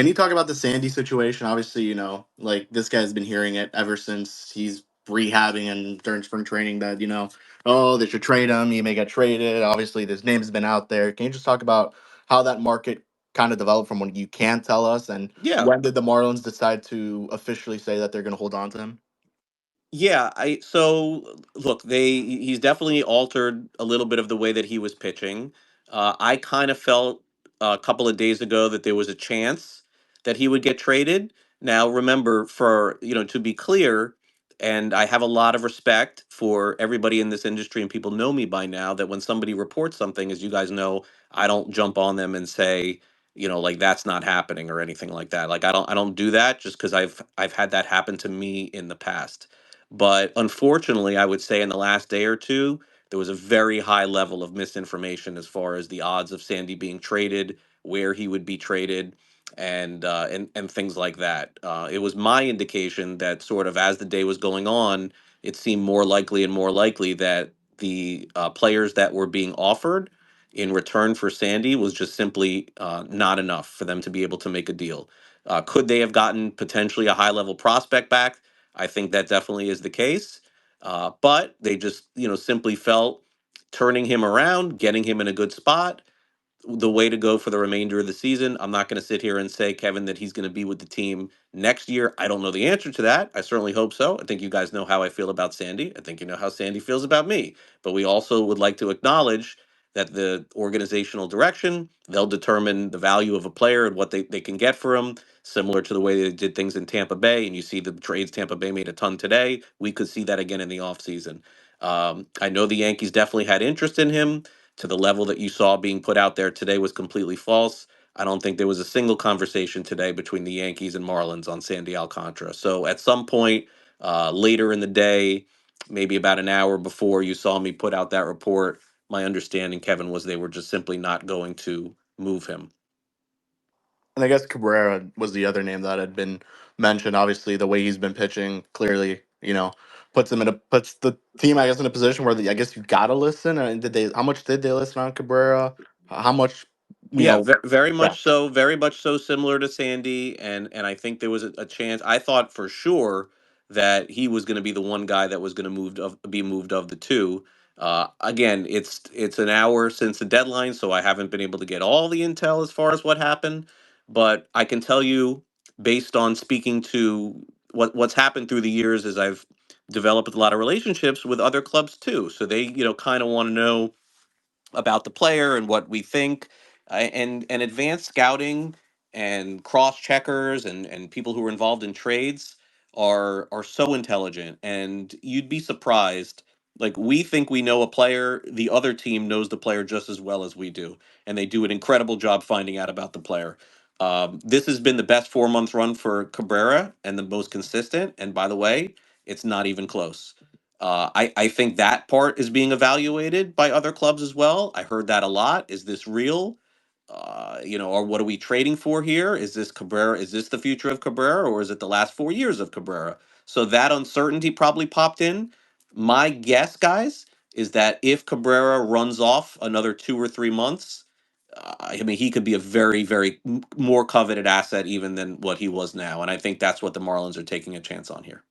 Can you talk about the Sandy situation? Obviously, like this guy's been hearing it ever since he's rehabbing and during spring training that, oh, they should trade him. He may get traded. Obviously, his name's been out there. Can you just talk about how that market kind of developed from what you can tell us? And Yeah, when did the Marlins decide to officially say that they're going to hold on to him? yeah. I so look, he's definitely altered a little bit of the way that he was pitching. I kind of felt a couple of days ago that there was a chance that he would get traded. Now, remember, for to be clear, and I have a lot of respect for everybody in this industry, and people know me by now that when somebody reports something, as you guys know, I don't jump on them and say, like that's not happening or anything like that. Like I don't do that just because I've had that happen to me in the past. But unfortunately, I would say in the last day or two, there was a very high level of misinformation as far as the odds of Sandy being traded, where he would be traded, and things like that. It was my indication that sort of as the day was going on, it seemed more likely and more likely that the players that were being offered in return for Sandy was just simply not enough for them to be able to make a deal. Could they have gotten potentially a high level prospect back? I think that definitely is the case. But they just, simply felt turning him around, getting him in a good spot, the way to go for the remainder of the season. I'm not going to sit here and say, Kevin, that he's going to be with the team next year. I don't know the answer to that. I certainly hope so. I think you guys know how I feel about Sandy. I think you know how Sandy feels about me. But we also would like to acknowledge that the organizational direction, they'll determine the value of a player and what they can get for him, similar to the way they did things in Tampa Bay. And you see the trades Tampa Bay made a ton today. We could see that again in the offseason. I know the Yankees definitely had interest in him to the level that you saw being put out there today was completely false. I don't think there was a single conversation today between the Yankees and Marlins on Sandy Alcantara. So at some point later in the day, maybe about an hour before you saw me put out that report, my understanding, Kevin, was they were just simply not going to move him. And I guess Cabrera was the other name that had been mentioned. Obviously, the way he's been pitching clearly, puts the team, I guess, in a position where I guess you gotta listen. And did they? How much did they listen on Cabrera? How much? You Yeah, know, very yeah. much so. Very much so, similar to Sandy, and I think there was a chance. I thought for sure that he was going to be the one guy that was going to be moved of the two. Again, it's an hour since the deadline, so I haven't been able to get all the intel as far as what happened. But I can tell you, based on speaking to what's happened through the years, is I've developed a lot of relationships with other clubs too. So they, kind of want to know about the player and what we think, and advanced scouting and cross checkers and people who are involved in trades are so intelligent, and you'd be surprised. Like, we think we know a player, the other team knows the player just as well as we do, and they do an incredible job finding out about the player. This has been the best 4 month run for Cabrera and the most consistent, and by the way, it's not even close. I think that part is being evaluated by other clubs as well. I heard that a lot. Is this real? Or what are we trading for here? Is this Cabrera? Is this the future of Cabrera, or is it the last 4 years of Cabrera? So that uncertainty probably popped in. My guess, guys, is that if Cabrera runs off another 2 or 3 months, I mean, he could be a very, very more coveted asset even than what he was now. And I think that's what the Marlins are taking a chance on here.